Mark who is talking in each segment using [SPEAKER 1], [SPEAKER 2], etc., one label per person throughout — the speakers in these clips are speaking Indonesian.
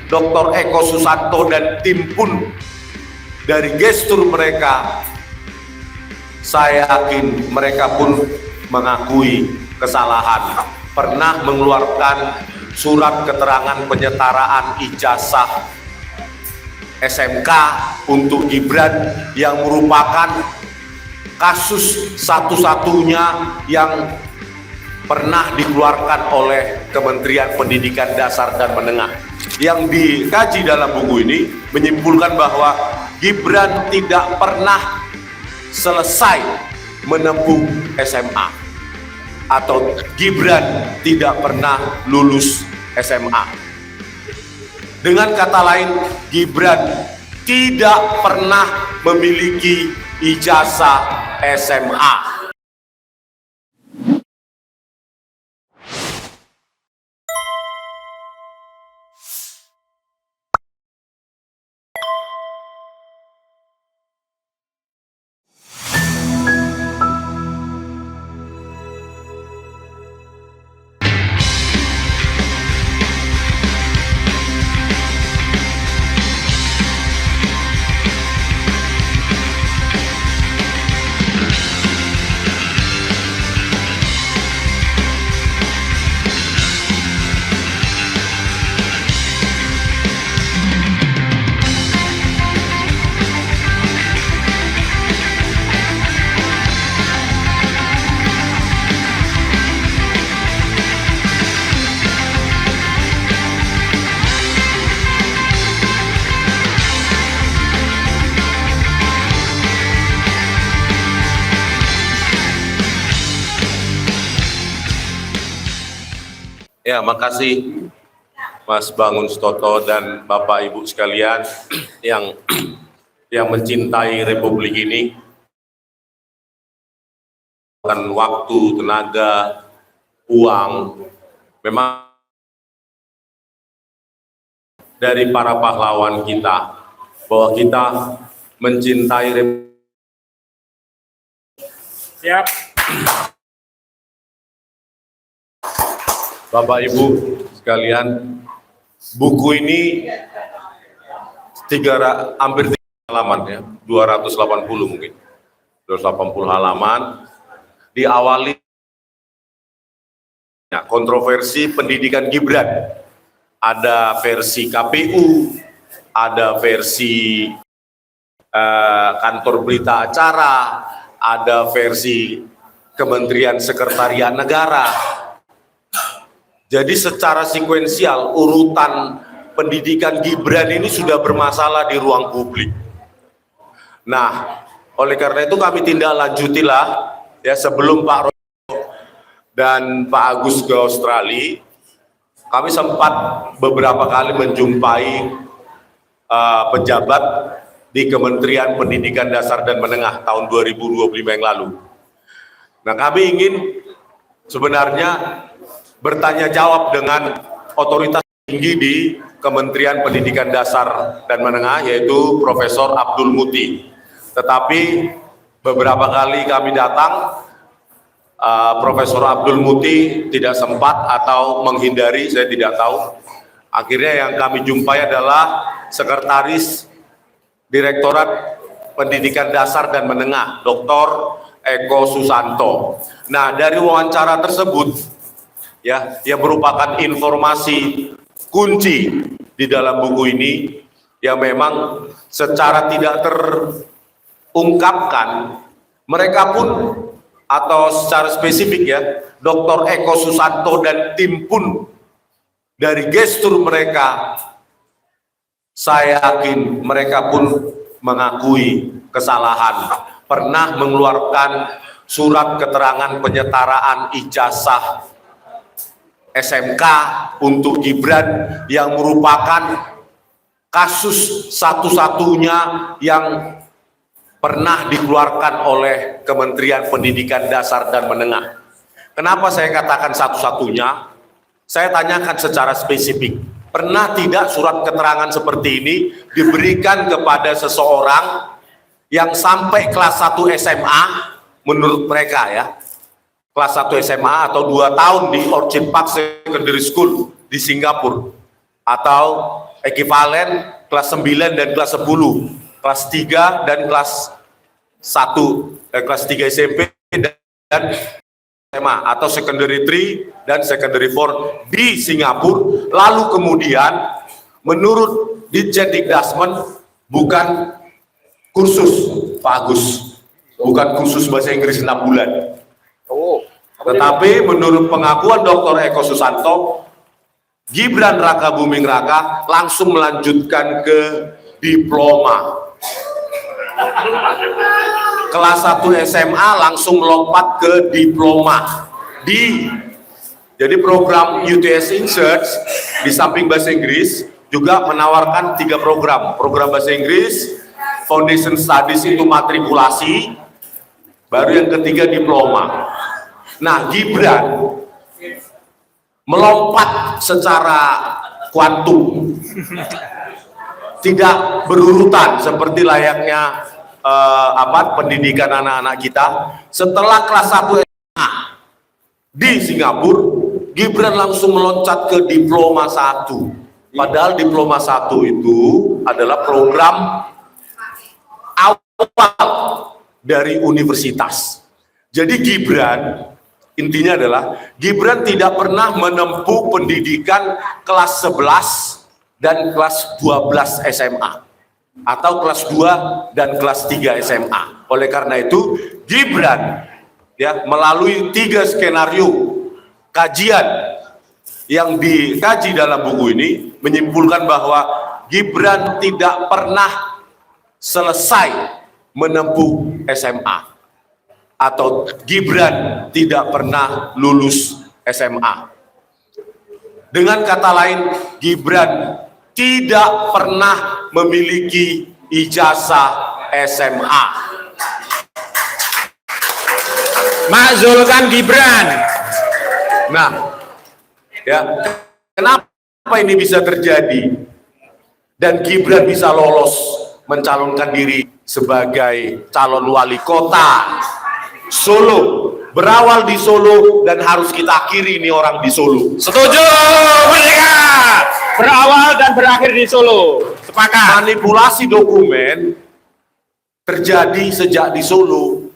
[SPEAKER 1] Dr. Eko Susanto dan tim pun dari gestur mereka, saya yakin mereka pun mengakui kesalahan. Pernah mengeluarkan surat keterangan penyetaraan ijazah SMK untuk Gibran yang merupakan kasus satu-satunya yang pernah dikeluarkan oleh Kementerian Pendidikan Dasar dan Menengah. Yang dikaji dalam buku ini menyimpulkan bahwa Gibran tidak pernah selesai menempuh SMA atau Gibran tidak pernah lulus SMA. Dengan kata lain, Gibran tidak pernah memiliki ijazah SMA. Ya, makasih Mas Bangun Stoto dan Bapak Ibu sekalian yang mencintai Republik ini. Waktu, tenaga, uang, memang dari para pahlawan kita, bahwa kita mencintai Republik. Siap. Bapak Ibu sekalian, buku ini hampir 3 halaman ya, 280 mungkin, 280 halaman, diawali kontroversi pendidikan Gibran. Ada versi KPU, ada versi kantor berita acara, ada versi Kementerian Sekretariat Negara. Jadi secara sekuensial urutan pendidikan Gibran ini sudah bermasalah di ruang publik. Nah, oleh karena itu kami tindak lanjutilah ya, sebelum Pak Roy dan Pak Agus ke Australia, kami sempat beberapa kali menjumpai pejabat di Kementerian Pendidikan Dasar dan Menengah tahun 2025 yang lalu. Nah, kami ingin sebenarnya bertanya jawab dengan otoritas tinggi di Kementerian Pendidikan Dasar dan Menengah, yaitu Profesor Abdul Muti. Tetapi beberapa kali kami datang, Profesor Abdul Muti tidak sempat atau menghindari, saya tidak tahu. Akhirnya yang kami jumpai adalah Sekretaris Direktorat Pendidikan Dasar dan Menengah, Dr. Eko Susanto. Nah, dari wawancara tersebut, ya, yang merupakan informasi kunci di dalam buku ini, yang memang secara tidak terungkapkan, mereka pun atau secara spesifik ya, Dr. Eko Susanto dan tim pun dari gestur mereka, saya yakin mereka pun mengakui kesalahan. Pernah mengeluarkan surat keterangan penyetaraan ijazah SMK untuk Gibran yang merupakan kasus satu-satunya yang pernah dikeluarkan oleh Kementerian Pendidikan Dasar dan Menengah. Kenapa saya katakan satu-satunya? Saya tanyakan secara spesifik. Pernah tidak surat keterangan seperti ini diberikan kepada seseorang yang sampai kelas 1 SMA menurut mereka ya? Kelas 1 SMA atau 2 tahun di Orchid Park Secondary School di Singapura. atau ekivalen kelas 9 dan kelas 10, kelas 3 dan kelas 1, kelas 3 SMP dan SMA atau secondary 3 dan secondary 4 di Singapura. Lalu kemudian menurut Ditjen Dikdasmen bukan kursus Pak Agus, bukan kursus bahasa Inggris 6 bulan. Tetapi menurut pengakuan Dr. Eko Susanto, Gibran Raka Buming Raka langsung melanjutkan ke diploma. Kelas 1 SMA langsung melompat ke diploma. Jadi program UTS Insert di samping bahasa Inggris juga menawarkan 3 program. Program bahasa Inggris, Foundation Studies itu matrikulasi, baru yang ketiga diploma. Nah, Gibran melompat secara kuantum, tidak berurutan seperti layaknya pendidikan anak-anak kita. Setelah kelas 1 SMA di Singapura, Gibran langsung meloncat ke diploma 1. Padahal diploma 1 itu adalah program awal dari universitas. Jadi Gibran, intinya adalah Gibran tidak pernah menempuh pendidikan kelas 11 dan kelas 12 SMA atau kelas 2 dan kelas 3 SMA. Oleh karena itu Gibran melalui 3 skenario kajian yang dikaji dalam buku ini menyimpulkan bahwa Gibran tidak pernah selesai menempuh SMA atau Gibran tidak pernah lulus SMA. Dengan kata lain, Gibran tidak pernah memiliki ijazah SMA.
[SPEAKER 2] Makzulkan Gibran.
[SPEAKER 1] Nah, kenapa ini bisa terjadi? Dan Gibran bisa lolos mencalonkan diri sebagai calon wali kota Solo, berawal di Solo dan harus kita akhiri ini orang di Solo.
[SPEAKER 2] Setuju, Merdeka. Berawal dan berakhir di Solo. Sepakat.
[SPEAKER 1] Manipulasi dokumen terjadi sejak di Solo.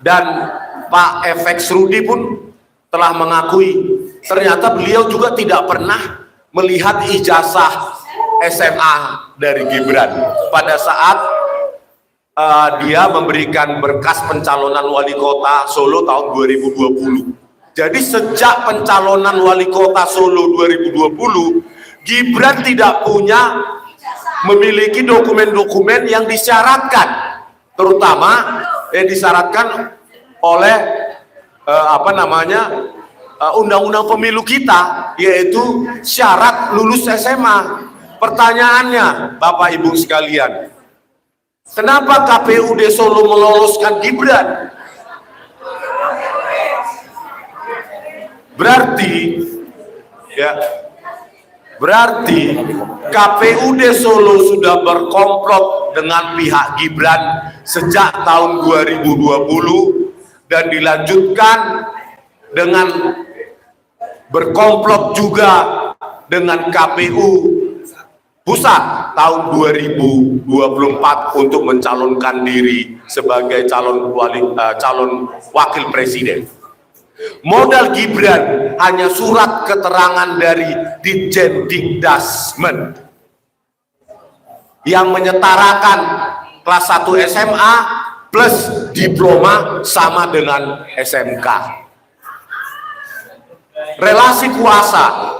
[SPEAKER 1] Dan Pak FX Rudi pun telah mengakui ternyata beliau juga tidak pernah melihat ijazah SMA dari Gibran pada saat dia memberikan berkas pencalonan wali kota Solo tahun 2020. Jadi sejak pencalonan wali kota Solo 2020, Gibran tidak memiliki dokumen-dokumen yang disyaratkan, terutama disyaratkan oleh undang-undang pemilu kita, yaitu syarat lulus SMA. Pertanyaannya, Bapak Ibu sekalian, kenapa KPUD Solo meloloskan Gibran? Berarti KPUD Solo sudah berkomplot dengan pihak Gibran sejak tahun 2020 dan dilanjutkan dengan berkomplot juga dengan KPU Pusat tahun 2024 untuk mencalonkan diri sebagai calon wakil presiden. Modal Gibran hanya surat keterangan dari Ditjen Dikdasmen yang menyetarakan kelas 1 SMA plus diploma sama dengan SMK. Relasi kuasa.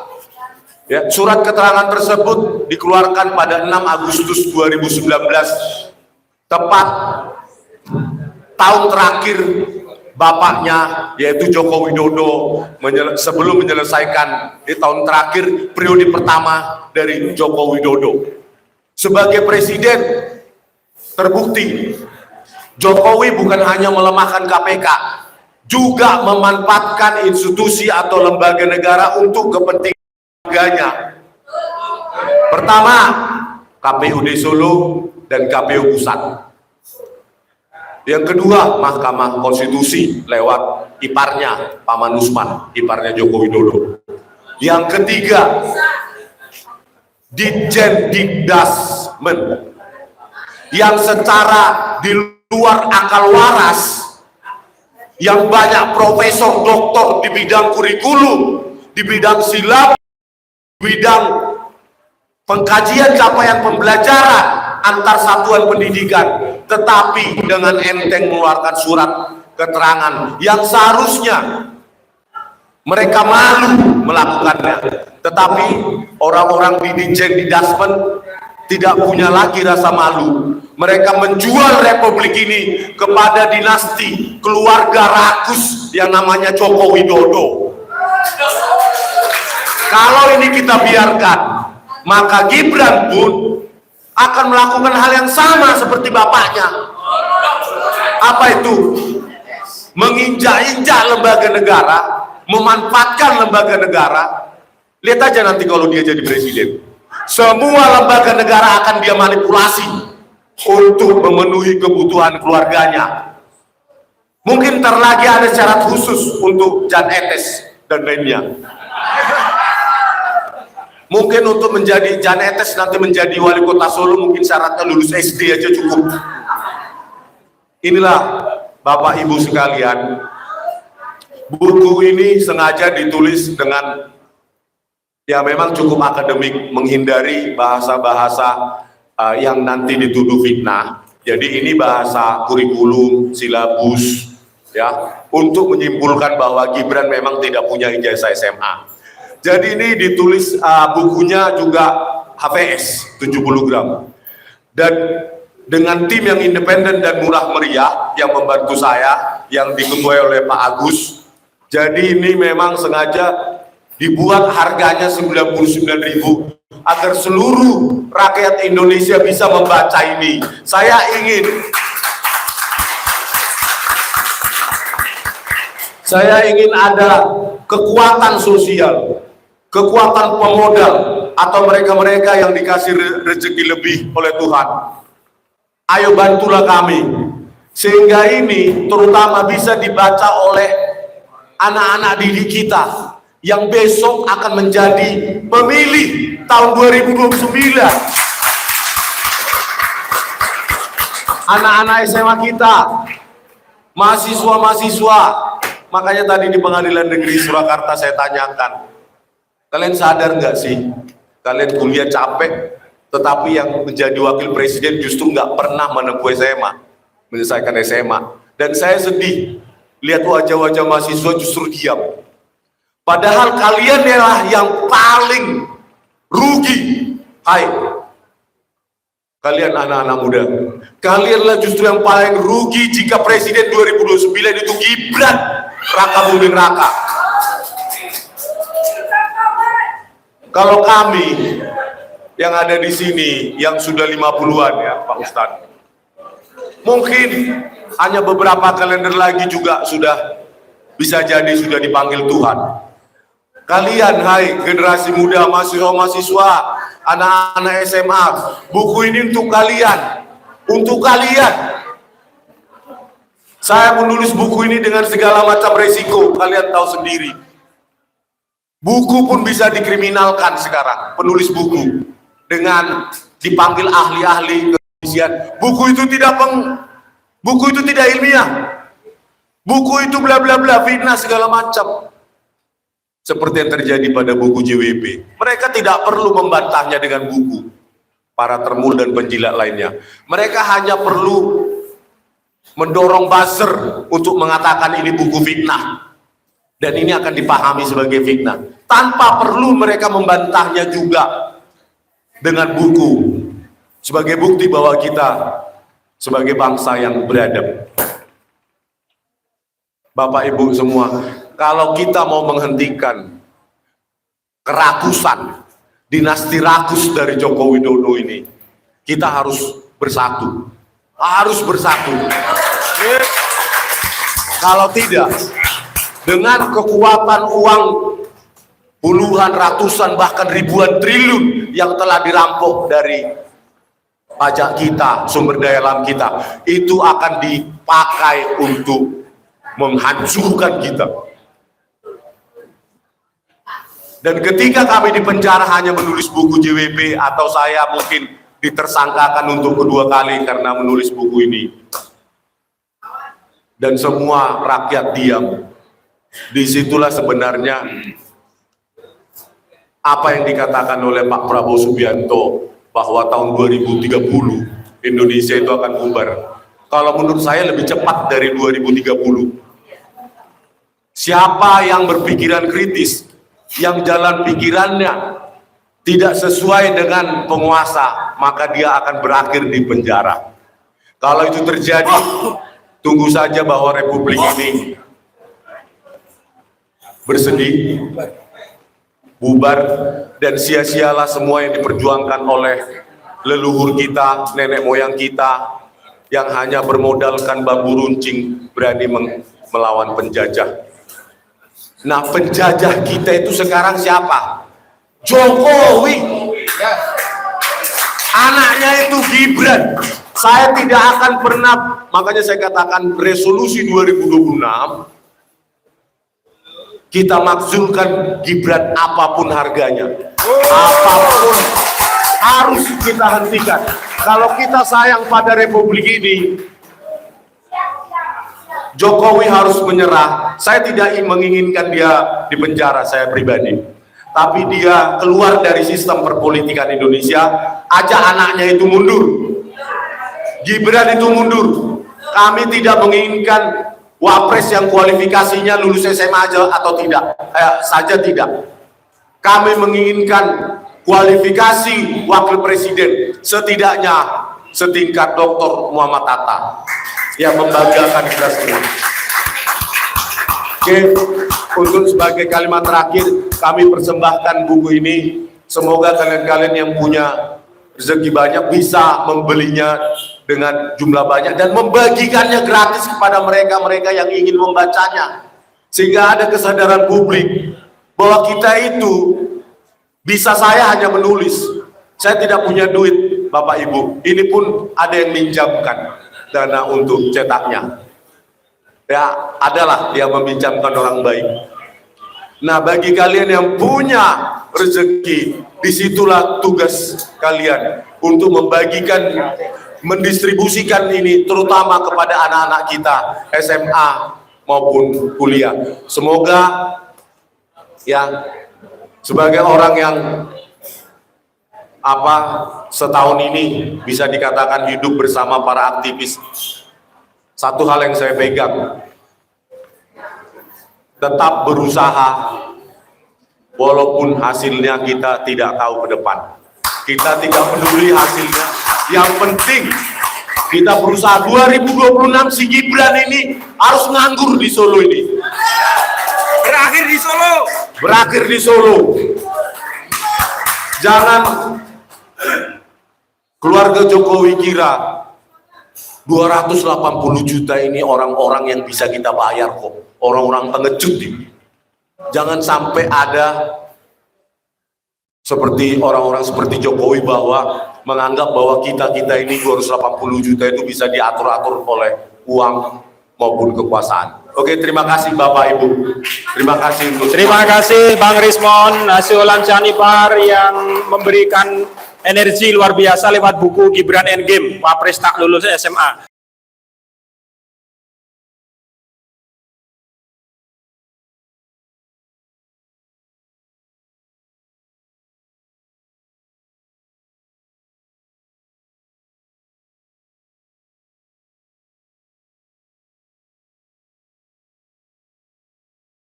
[SPEAKER 1] Surat keterangan tersebut dikeluarkan pada 6 Agustus 2019, tepat tahun terakhir bapaknya yaitu Joko Widodo sebelum menyelesaikan di tahun terakhir periode pertama dari Joko Widodo sebagai presiden. Terbukti Jokowi bukan hanya melemahkan KPK, juga memanfaatkan institusi atau lembaga negara untuk kepentingan warganya. Pertama, KPUD Solo dan KPU Pusat. Yang kedua, Mahkamah Konstitusi lewat iparnya Paman Usman, iparnya Joko Widodo. Yang ketiga, Ditjen Dikdasmen yang secara di luar akal waras, yang banyak profesor doktor di bidang kurikulum, di bidang silabus, bidang pengkajian capaian pembelajaran antar satuan pendidikan, tetapi dengan enteng mengeluarkan surat keterangan yang seharusnya mereka malu melakukannya. Tetapi orang-orang di Ditjen Dikdasmen tidak punya lagi rasa malu. Mereka menjual republik ini kepada dinasti keluarga rakus yang namanya Joko Widodo. Kalau ini kita biarkan, maka Gibran pun akan melakukan hal yang sama seperti bapaknya. Apa itu? Menginjak-injak lembaga negara, memanfaatkan lembaga negara. Lihat aja nanti kalau dia jadi presiden, semua lembaga negara akan dia manipulasi untuk memenuhi kebutuhan keluarganya. Mungkin ntar lagi ada syarat khusus untuk Jan Etes dan lainnya. Mungkin untuk menjadi Jan Etes nanti menjadi wali kota Solo, mungkin syaratnya lulus SD aja cukup. Inilah Bapak Ibu sekalian, buku ini sengaja ditulis dengan ya memang cukup akademik, menghindari bahasa-bahasa yang nanti dituduh fitnah. Jadi ini bahasa kurikulum, silabus, ya, untuk menyimpulkan bahwa Gibran memang tidak punya ijazah SMA. Jadi ini ditulis bukunya juga HVS 70 gram. Dan dengan tim yang independen dan murah meriah yang membantu saya, yang diketuai oleh Pak Agus. Jadi ini memang sengaja dibuat harganya 99.000 agar seluruh rakyat Indonesia bisa membaca ini. Saya ingin ada kekuatan sosial, kekuatan pemodal, atau mereka-mereka yang dikasih rezeki lebih oleh Tuhan. Ayo bantulah kami, sehingga ini terutama bisa dibaca oleh anak-anak didik kita yang besok akan menjadi pemilih tahun 2029. Anak-anak SMA kita, mahasiswa-mahasiswa. Makanya tadi di Pengadilan Negeri Surakarta saya tanyakan, kalian sadar nggak sih, kalian kuliah capek, tetapi yang menjadi wakil presiden justru nggak pernah menempuh SMA, menyelesaikan SMA. Dan saya sedih, lihat wajah-wajah mahasiswa justru diam. Padahal kalian adalah yang paling rugi. Hai, kalian anak-anak muda, kalianlah justru yang paling rugi jika presiden 2029 itu Gibran Raka Buming Raka. Kalau kami yang ada di sini yang sudah 50-an ya Pak Ustadz, mungkin hanya beberapa kalender lagi juga sudah bisa jadi sudah dipanggil Tuhan. Kalian, hai generasi muda, mahasiswa-mahasiswa, anak-anak SMA, buku ini untuk kalian, untuk kalian. Saya menulis buku ini dengan segala macam resiko, kalian tahu sendiri. Buku pun bisa dikriminalkan sekarang, penulis buku, dengan dipanggil ahli-ahli kepolisian. Buku itu tidak ilmiah, buku itu bla bla bla, fitnah segala macam. Seperti yang terjadi pada buku JWP. Mereka tidak perlu membantahnya dengan buku para termul dan penjilat lainnya. Mereka hanya perlu mendorong buzzer untuk mengatakan ini buku fitnah. Dan ini akan dipahami sebagai fitnah. Tanpa perlu mereka membantahnya juga dengan buku. Sebagai bukti bahwa kita sebagai bangsa yang beradab. Bapak Ibu semua, kalau kita mau menghentikan kerakusan dinasti rakus dari Joko Widodo ini, kita harus bersatu. Harus bersatu. Kalau tidak, dengan kekuatan uang puluhan, ratusan, bahkan ribuan triliun yang telah dirampok dari pajak kita, sumber daya alam kita, itu akan dipakai untuk menghancurkan kita. Dan ketika kami di penjara hanya menulis buku JWP, atau saya mungkin ditersangkakan untuk kedua kali karena menulis buku ini, dan semua rakyat diam, disitulah sebenarnya apa yang dikatakan oleh Pak Prabowo Subianto bahwa tahun 2030 Indonesia itu akan bubar. Kalau menurut saya lebih cepat dari 2030. Siapa yang berpikiran kritis, yang jalan pikirannya tidak sesuai dengan penguasa, maka dia akan berakhir di penjara. Kalau itu terjadi, tunggu saja bahwa republik ini bersedih, bubar, dan sia-sialah semua yang diperjuangkan oleh leluhur kita, nenek moyang kita, yang hanya bermodalkan bambu runcing berani melawan penjajah. Nah, penjajah kita itu sekarang siapa? Jokowi. Anaknya itu Gibran. Saya tidak akan pernah, makanya saya katakan resolusi 2026 kita makzulkan Gibran apapun harganya. Apapun harus kita hentikan. Kalau kita sayang pada republik ini, Jokowi harus menyerah. Saya tidak menginginkan dia di penjara, saya pribadi. Tapi dia keluar dari sistem perpolitikan Indonesia, ajak anaknya itu mundur. Gibran itu mundur. Kami tidak menginginkan wapres yang kualifikasinya lulus SMA aja atau tidak, saja tidak. Kami menginginkan kualifikasi wakil presiden setidaknya setingkat Dr. Muhammad Hatta yang membanggakan kita semua. Oke, untuk sebagai kalimat terakhir, kami persembahkan buku ini. Semoga kalian-kalian yang punya rezeki banyak bisa membelinya dengan jumlah banyak dan membagikannya gratis kepada mereka-mereka yang ingin membacanya. Sehingga ada kesadaran publik bahwa kita itu bisa. Saya hanya menulis, saya tidak punya duit, Bapak Ibu. Ini pun ada yang minjamkan dana untuk cetaknya. Ya, adalah yang meminjamkan orang baik. Nah, bagi kalian yang punya rezeki, disitulah tugas kalian untuk membagikan, mendistribusikan ini, terutama kepada anak-anak kita SMA maupun kuliah. Semoga ya, sebagai orang yang setahun ini bisa dikatakan hidup bersama para aktivis, satu hal yang saya pegang, tetap berusaha walaupun hasilnya kita tidak tahu ke depan. Kita tidak peduli hasilnya, yang penting kita berusaha. 2026 si Gibran ini harus nganggur di Solo ini,
[SPEAKER 2] Berakhir di Solo.
[SPEAKER 1] berakhir di Solo. Jangan keluarga Jokowi kira 280 juta ini orang-orang yang bisa kita bayar kok, orang-orang pengecut ini. Jangan sampai ada seperti orang-orang seperti Jokowi bahwa menganggap bahwa kita ini 280 juta itu bisa diatur-atur oleh uang maupun kekuasaan. Oke, terima kasih Bapak Ibu. Terima kasih untuk
[SPEAKER 2] Terima kasih Bang Rismon Nasulan Canipar yang memberikan energi luar biasa lewat buku Gibran Endgame, Wapres tak lulus SMA.